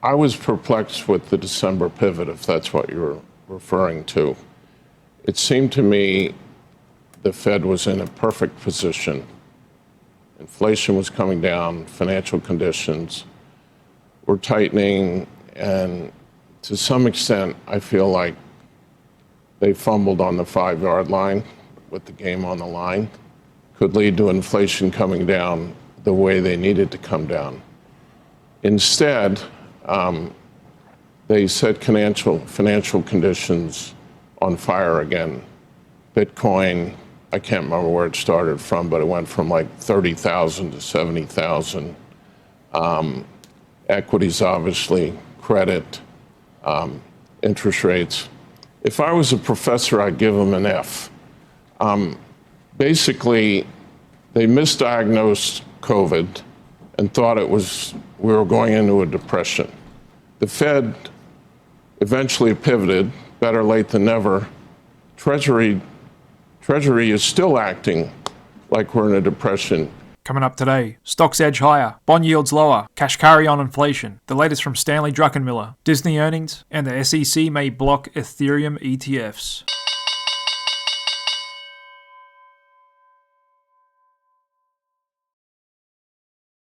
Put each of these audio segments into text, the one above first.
I was perplexed with the December pivot, if that's what you're referring to. It seemed to me the Fed was in a perfect position. Inflation was coming down, financial conditions were tightening, and to some extent, I feel like they fumbled on the 5-yard line with the game on the line. Could lead to inflation coming down the way they needed to come down. Instead, they set financial conditions on fire again. Bitcoin, I can't remember where it started from, but it went from like 30,000 to 70,000. Equities, obviously, credit, interest rates. If I was a professor, I'd give them an F. Basically, they misdiagnosed COVID and thought we were going into a depression. The Fed eventually pivoted, better late than never. Treasury is still acting like we're in a depression. Coming up today, stocks edge higher, bond yields lower, cash carry on inflation, the latest from Stanley Druckenmiller, Disney earnings, and the SEC may block Ethereum ETFs.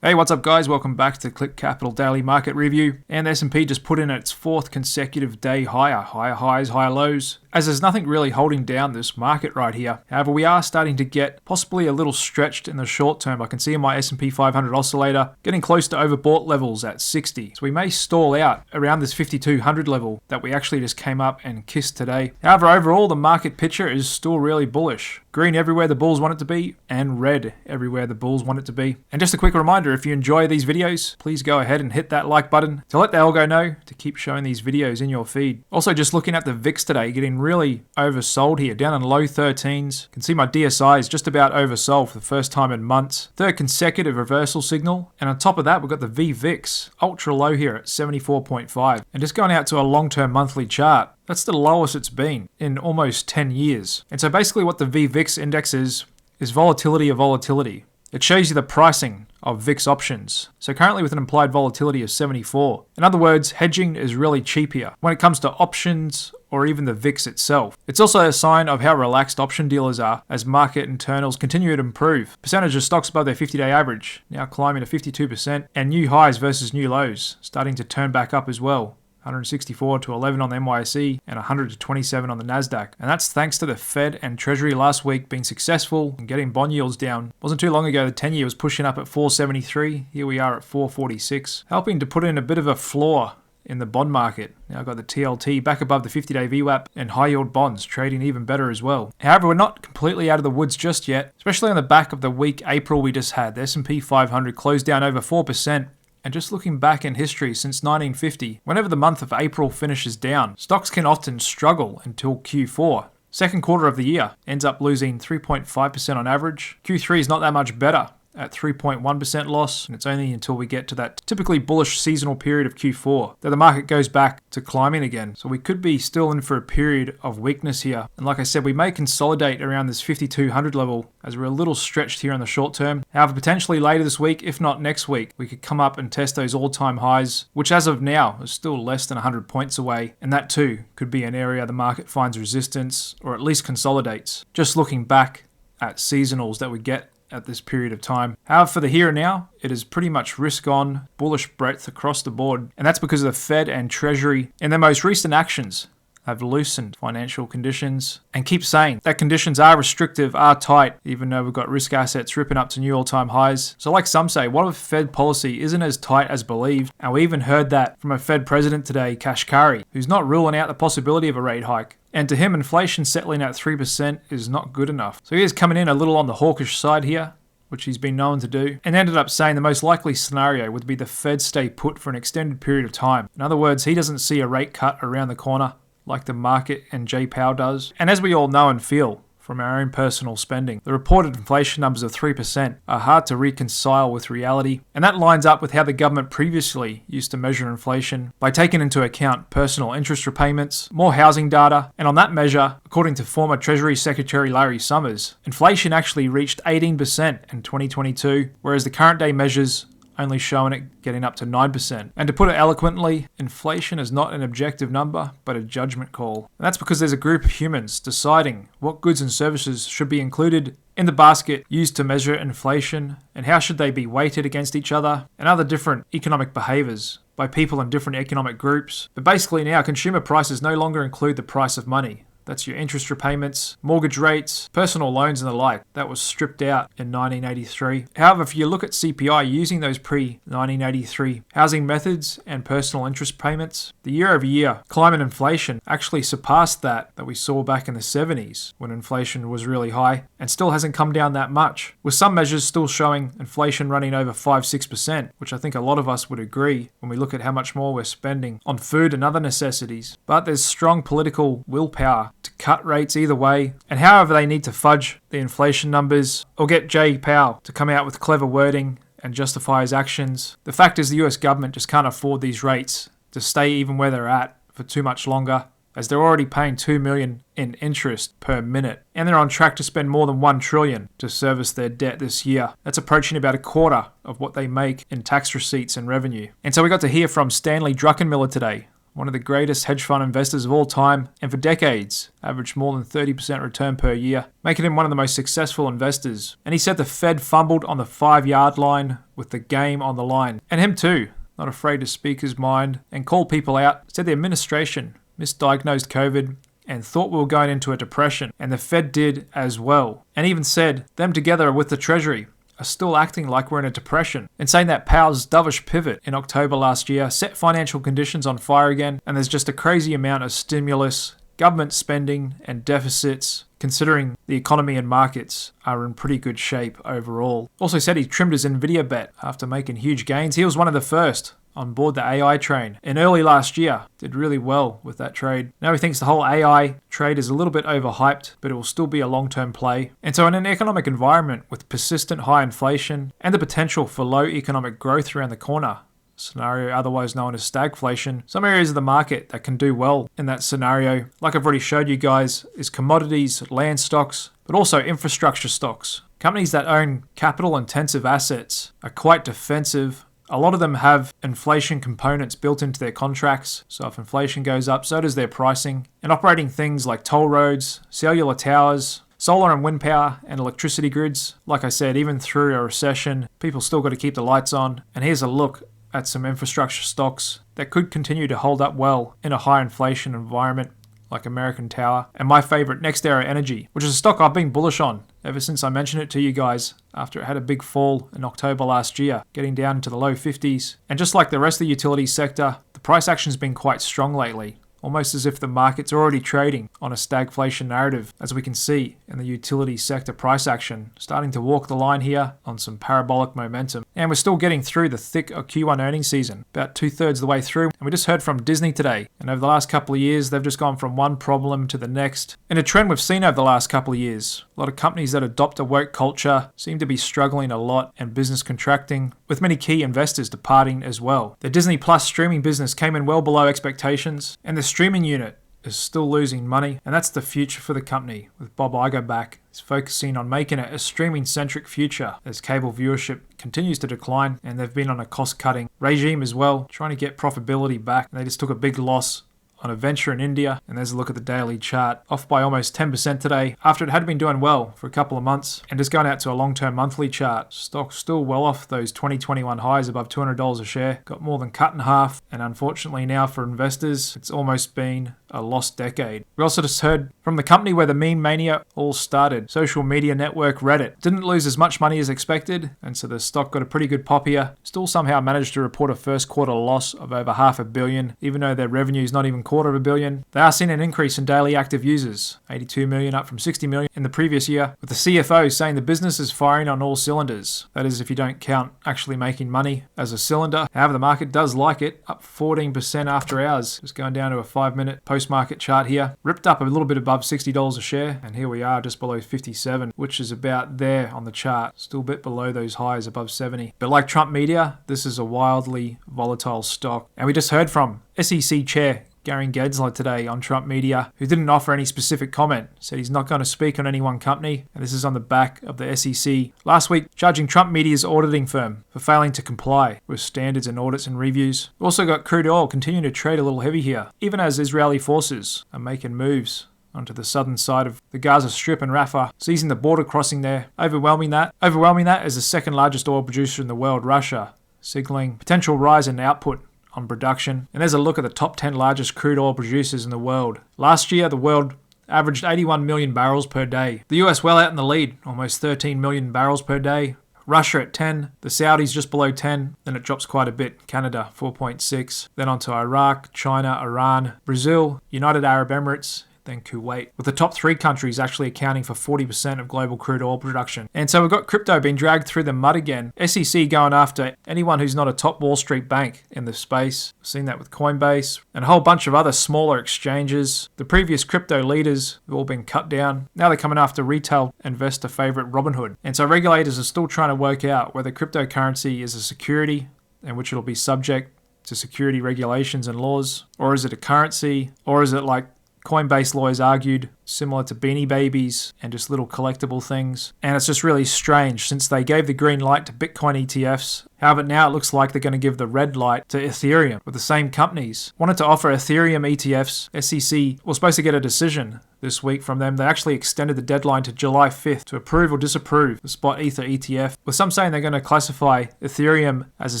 Hey, what's up guys? Welcome back to the Click Capital Daily Market Review. And the S&P just put in its fourth consecutive day higher highs, higher lows, as there's nothing really holding down this market right here. However, we are starting to get possibly a little stretched in the short term. I can see in my S&P 500 oscillator getting close to overbought levels at 60. So we may stall out around this 5200 level that we actually just came up and kissed today. However, overall, the market picture is still really bullish. Green everywhere the bulls want it to be, and red everywhere the bulls want it to be. And just a quick reminder, if you enjoy these videos, please go ahead and hit that like button to let the algo know to keep showing these videos in your feed. Also, just looking at the VIX today, getting really oversold here, down in low 13s. You can see my DSI is just about oversold for the first time in months. Third consecutive reversal signal. And on top of that, we've got the VVIX, ultra low here at 74.5. And just going out to a long-term monthly chart, that's the lowest it's been in almost 10 years. And so basically what the VVIX index is volatility of volatility. It shows you the pricing of VIX options. So currently with an implied volatility of 74. In other words, hedging is really cheap here when it comes to options or even the VIX itself. It's also a sign of how relaxed option dealers are as market internals continue to improve. Percentage of stocks above their 50-day average now climbing to 52%, and new highs versus new lows starting to turn back up as well. 164 to 11 on the NYSE and 100 to 27 on the NASDAQ. And that's thanks to the Fed and Treasury last week being successful in getting bond yields down. Wasn't too long ago, the 10-year was pushing up at 473. Here we are at 446, helping to put in a bit of a floor in the bond market. Now I've got the TLT back above the 50-day VWAP and high-yield bonds trading even better as well. However, we're not completely out of the woods just yet, especially on the back of the weak April we just had. The S&P 500 closed down over 4%. And just looking back in history since 1950, whenever the month of April finishes down, stocks can often struggle until Q4. Second quarter of the year ends up losing 3.5% on average. Q3 is not that much better at 3.1% loss, and it's only until we get to that typically bullish seasonal period of Q4 that the market goes back to climbing again. So we could be still in for a period of weakness here. And like I said, we may consolidate around this 5200 level as we're a little stretched here in the short term. However, potentially later this week, if not next week, we could come up and test those all-time highs, which as of now is still less than 100 points away. And that too could be an area the market finds resistance or at least consolidates. Just looking back at seasonals that we get at this period of time. However, for the here and now, it is pretty much risk on, bullish breadth across the board. And that's because of the Fed and Treasury in their most recent actions have loosened financial conditions, and keep saying that conditions are restrictive, are tight, even though we've got risk assets ripping up to new all-time highs. So like some say, what if Fed policy isn't as tight as believed? And we even heard that from a Fed president today, Kashkari, who's not ruling out the possibility of a rate hike. And to him, inflation settling at 3% is not good enough. So he is coming in a little on the hawkish side here, which he's been known to do, and ended up saying the most likely scenario would be the Fed stay put for an extended period of time. In other words, he doesn't see a rate cut around the corner like the market and J. Powell does. And as we all know and feel from our own personal spending, the reported inflation numbers of 3% are hard to reconcile with reality. And that lines up with how the government previously used to measure inflation by taking into account personal interest repayments, more housing data, and on that measure, according to former Treasury Secretary Larry Summers, inflation actually reached 18% in 2022, whereas the current day measures only showing it getting up to 9%. And to put it eloquently, inflation is not an objective number, but a judgment call. And that's because there's a group of humans deciding what goods and services should be included in the basket used to measure inflation, and how should they be weighted against each other, and other different economic behaviours by people in different economic groups. But basically now, consumer prices no longer include the price of money. That's your interest repayments, mortgage rates, personal loans and the like. That was stripped out in 1983. However, if you look at CPI using those pre-1983 housing methods and personal interest payments, the year-over-year climate inflation actually surpassed that we saw back in the 70s when inflation was really high, and still hasn't come down that much, with some measures still showing inflation running over 5-6%, which I think a lot of us would agree when we look at how much more we're spending on food and other necessities. But there's strong political willpower to cut rates either way, and however they need to fudge the inflation numbers or get Jay Powell to come out with clever wording and justify his actions. The fact is the US government just can't afford these rates to stay even where they're at for too much longer, as they're already paying $2 million in interest per minute, and they're on track to spend more than $1 trillion to service their debt this year. That's approaching about a quarter of what they make in tax receipts and revenue. And so we got to hear from Stanley Druckenmiller today, one of the greatest hedge fund investors of all time, and for decades, averaged more than 30% return per year, making him one of the most successful investors. And he said the Fed fumbled on the 5-yard line with the game on the line. And him too, not afraid to speak his mind and call people out. Said the administration misdiagnosed COVID and thought we were going into a depression, and the Fed did as well. And even said them together with the Treasury are still acting like we're in a depression, and saying that Powell's dovish pivot in October last year set financial conditions on fire again, and there's just a crazy amount of stimulus, government spending and deficits, considering the economy and markets are in pretty good shape overall. Also said he trimmed his NVDA bet after making huge gains. He was one of the first on board the AI train, and early last year did really well with that trade. Now he thinks the whole AI trade is a little bit overhyped, but it will still be a long-term play. And so in an economic environment with persistent high inflation and the potential for low economic growth around the corner, scenario otherwise known as stagflation, some areas of the market that can do well in that scenario, like I've already showed you guys, is commodities, land stocks, but also infrastructure stocks. Companies that own capital-intensive assets are quite defensive. A lot of them have inflation components built into their contracts, so if inflation goes up, so does their pricing. And operating things like toll roads, cellular towers, solar and wind power, and electricity grids. Like I said, even through a recession, people still got to keep the lights on. And here's a look at some infrastructure stocks that could continue to hold up well in a high inflation environment, like American Tower, and my favorite, NextEra Energy, which is a stock I've been bullish on ever since I mentioned it to you guys after it had a big fall in October last year, getting down into the low 50s. And just like the rest of the utility sector, the price action's been quite strong lately, almost as if the market's already trading on a stagflation narrative, as we can see in the utility sector price action, starting to walk the line here on some parabolic momentum. And we're still getting through the thick of Q1 earnings season, about 2/3 of the way through. And we just heard from Disney today, and over the last couple of years, they've just gone from one problem to the next. And a trend we've seen over the last couple of years, a lot of companies that adopt a woke culture seem to be struggling a lot and business contracting, with many key investors departing as well. The Disney Plus streaming business came in well below expectations, and the streaming unit is still losing money, and that's the future for the company. With Bob Iger back, he's focusing on making it a streaming-centric future as cable viewership continues to decline, and they've been on a cost-cutting regime as well, trying to get profitability back. And they just took a big loss on a venture in India, and there's a look at the daily chart, off by almost 10% today after it had been doing well for a couple of months. And just going out to a long-term monthly chart, stock's still well off those 2021 highs above $200 a share, got more than cut in half, and unfortunately now for investors it's almost been a lost decade. We also just heard from the company where the meme mania all started, social media network Reddit. Didn't lose as much money as expected, and so the stock got a pretty good pop here. Still somehow managed to report a first quarter loss of over $500 million, even though their revenue is not even $250 million. They are seeing an increase in daily active users, 82 million up from 60 million in the previous year, with the CFO saying the business is firing on all cylinders. That is if you don't count actually making money as a cylinder. However, the market does like it, up 14% after hours. Just going down to a 5-minute post-market chart here. Ripped up a little bit above $60 a share, and here we are just below 57, which is about there on the chart. Still a bit below those highs above 70. But like Trump Media, this is a wildly volatile stock. And we just heard from SEC Chair Gary Gensler today on Trump Media, who didn't offer any specific comment, said he's not going to speak on any one company, and this is on the back of the SEC last week charging Trump Media's auditing firm for failing to comply with standards and audits and reviews. We've also got crude oil continuing to trade a little heavy here, even as Israeli forces are making moves onto the southern side of the Gaza Strip and Rafah, seizing the border crossing there, overwhelming that as the second largest oil producer in the world, Russia, signaling potential rise in output on production. And there's a look at the top 10 largest crude oil producers in the world. Last year, the world averaged 81 million barrels per day. The US well out in the lead, almost 13 million barrels per day. Russia at 10, the Saudis just below 10, then it drops quite a bit. Canada 4.6, then onto Iraq, China, Iran, Brazil, United Arab Emirates, then Kuwait, with the top 3 countries actually accounting for 40% of global crude oil production. And so we've got crypto being dragged through the mud again. SEC going after anyone who's not a top Wall Street bank in the space. We've seen that with Coinbase and a whole bunch of other smaller exchanges. The previous crypto leaders have all been cut down. Now they're coming after retail investor favorite Robinhood. And so regulators are still trying to work out whether cryptocurrency is a security in which it'll be subject to security regulations and laws, or is it a currency, or is it like Coinbase lawyers argued, similar to Beanie Babies and just little collectible things. And it's just really strange since they gave the green light to Bitcoin ETFs. However, now it looks like they're going to give the red light to Ethereum with the same companies. Wanted to offer Ethereum ETFs. SEC was supposed to get a decision this week from them. They actually extended the deadline to July 5th to approve or disapprove the spot Ether ETF, with some saying they're going to classify Ethereum as a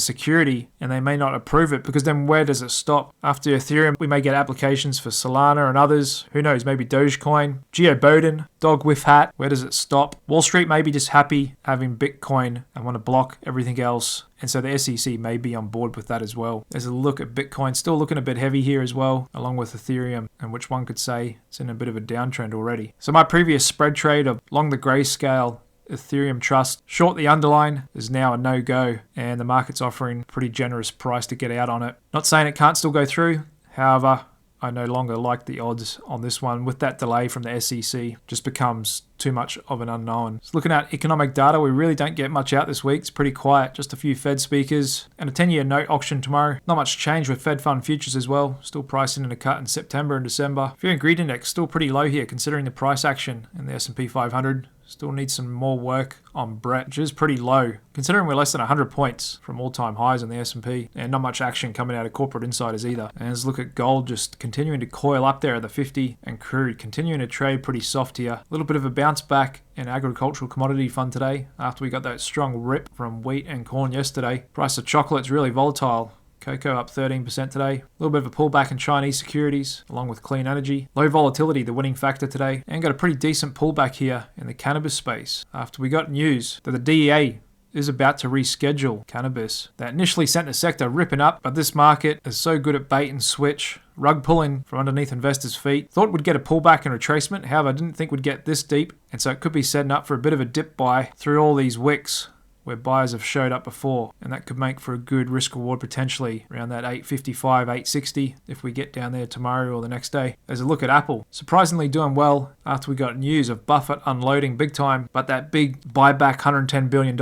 security and they may not approve it, because then where does it stop? After Ethereum, we may get applications for Solana and others. Who knows, maybe Dogecoin, Geo Bowden, Dog with Hat. Where does it stop? Wall Street may be just happy having Bitcoin and want to block everything else. And so the SEC may be on board with that as well. There's a look at Bitcoin, still looking a bit heavy here as well, along with Ethereum, and which one could say it's in a bit of a downtrend already. So my previous spread trade of long the grayscale Ethereum trust, short the underline, is now a no-go, and the market's offering a pretty generous price to get out on it. Not saying it can't still go through, however, I no longer like the odds on this one. With that delay from the SEC, just becomes too much of an unknown. So looking at economic data, we really don't get much out this week. It's pretty quiet, just a few Fed speakers and a 10-year note auction tomorrow. Not much change with Fed fund futures as well. Still pricing in a cut in September and December. Fear and greed index still pretty low here considering the price action in the S&P 500. Still need some more work on Brett, which is pretty low, considering we're less than 100 points from all-time highs in the S&P, and not much action coming out of corporate insiders either. And let's look at gold just continuing to coil up there at the 50, and crude continuing to trade pretty soft here. A little bit of a bounce back in agricultural commodity fund today after we got that strong rip from wheat and corn yesterday. Price of chocolate's really volatile. Cocoa up 13% today. A little bit of a pullback in Chinese securities, along with clean energy. Low volatility, the winning factor today. And got a pretty decent pullback here in the cannabis space after we got news that the DEA is about to reschedule cannabis. That initially sent the sector ripping up, but this market is so good at bait and switch, rug pulling from underneath investors' feet. Thought we'd get a pullback and retracement, however I didn't think we'd get this deep, and so it could be setting up for a bit of a dip buy through all these wicks where buyers have showed up before, and that could make for a good risk reward potentially around that 855, 860 if we get down there tomorrow or the next day. There's a look at Apple, surprisingly doing well after we got news of Buffett unloading big time, but that big buyback $110 billion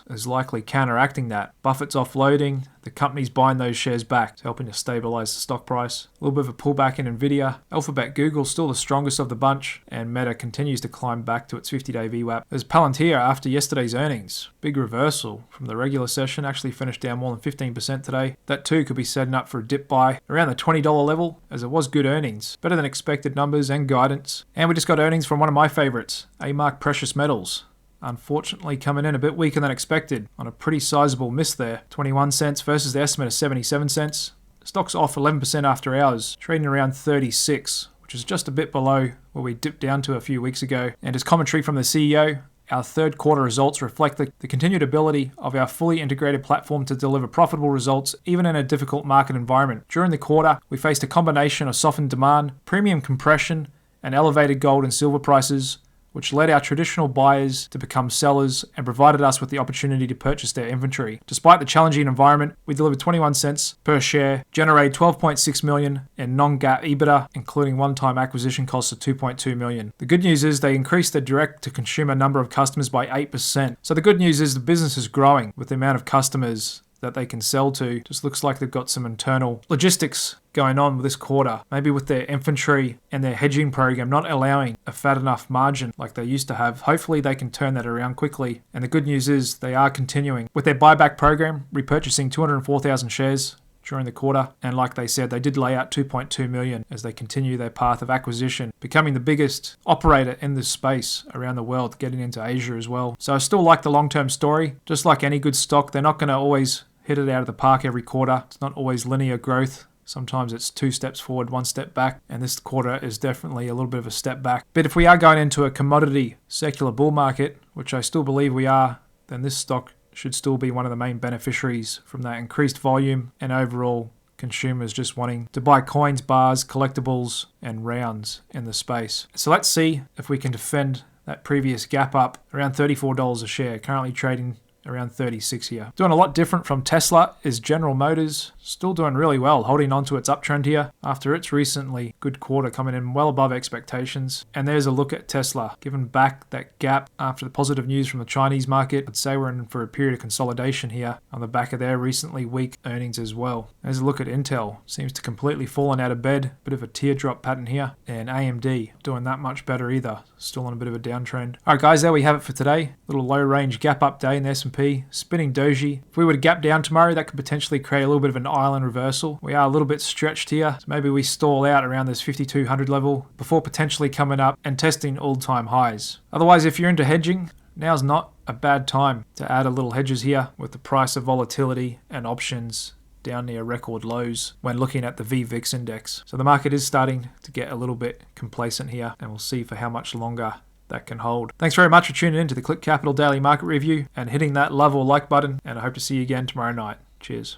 is likely counteracting that. Buffett's offloading, the company's buying those shares back, helping to stabilize the stock price. A little bit of a pullback in NVIDIA. Alphabet, Google still the strongest of the bunch, and Meta continues to climb back to its 50-day VWAP. There's Palantir after yesterday's earnings. Big reversal from the regular session, actually finished down more than 15% today. That too could be setting up for a dip buy around the $20 level, as it was good earnings. Better than expected numbers and guidance. And we just got earnings from one of my favorites, A-Mark Precious Metals. Unfortunately coming in a bit weaker than expected on a pretty sizable miss there. 21 cents versus the estimate of 77 cents. Stock's off 11% after hours, trading around 36, which is just a bit below where we dipped down to a few weeks ago. And as commentary from the CEO, our third quarter results reflect the continued ability of our fully integrated platform to deliver profitable results even in a difficult market environment. During the quarter, we faced a combination of softened demand, premium compression, and elevated gold and silver prices, which led our traditional buyers to become sellers and provided us with the opportunity to purchase their inventory. Despite the challenging environment, we delivered 21 cents per share, generated $12.6 million in non-GAAP EBITDA, including one-time acquisition costs of $2.2 million. The good news is they increased their direct-to-consumer number of customers by 8%. So the good news is the business is growing with the amount of customers that they can sell to. Just looks like they've got some internal logistics going on with this quarter. Maybe with their inventory and their hedging program not allowing a fat enough margin like they used to have. Hopefully they can turn that around quickly. And the good news is they are continuing with their buyback program, repurchasing 204,000 shares during the quarter. And like they said, they did lay out 2.2 million as they continue their path of acquisition, becoming the biggest operator in this space around the world, getting into Asia as well. So I still like the long-term story. Just like any good stock, they're not going to always hit it out of the park every quarter. It's not always linear growth. Sometimes it's 2 steps forward, 1 step back, and this quarter is definitely a little bit of a step back. But if we are going into a commodity secular bull market, which I still believe we are, then this stock should still be one of the main beneficiaries from that increased volume and overall consumers just wanting to buy coins, bars, collectibles, and rounds in the space. So let's see if we can defend that previous gap up around $34 a share, currently trading around 36 here. Doing a lot different from Tesla is General Motors, still doing really well, holding on to its uptrend here after its recently good quarter coming in well above expectations. And there's a look at Tesla, given back that gap after the positive news from the Chinese market. I'd say we're in for a period of consolidation here on the back of their recently weak earnings as well. There's a look at Intel, seems to completely fallen out of bed, bit of a teardrop pattern here. And AMD doing that much better either, still on a bit of a downtrend. All right guys, there we have it for today. Little low range gap up day in the S&P, spinning doji. If we were to gap down tomorrow, that could potentially create a little bit of an island reversal. We are a little bit stretched here, so maybe we stall out around this 5200 level before potentially coming up and testing all-time highs. Otherwise, if you're into hedging, now's not a bad time to add a little hedges here with the price of volatility and options down near record lows when looking at the VVIX index. So the market is starting to get a little bit complacent here, and we'll see for how much longer that can hold. Thanks very much for tuning in to the Click Capital Daily Market Review and hitting that love or like button, and I hope to see you again tomorrow night. Cheers.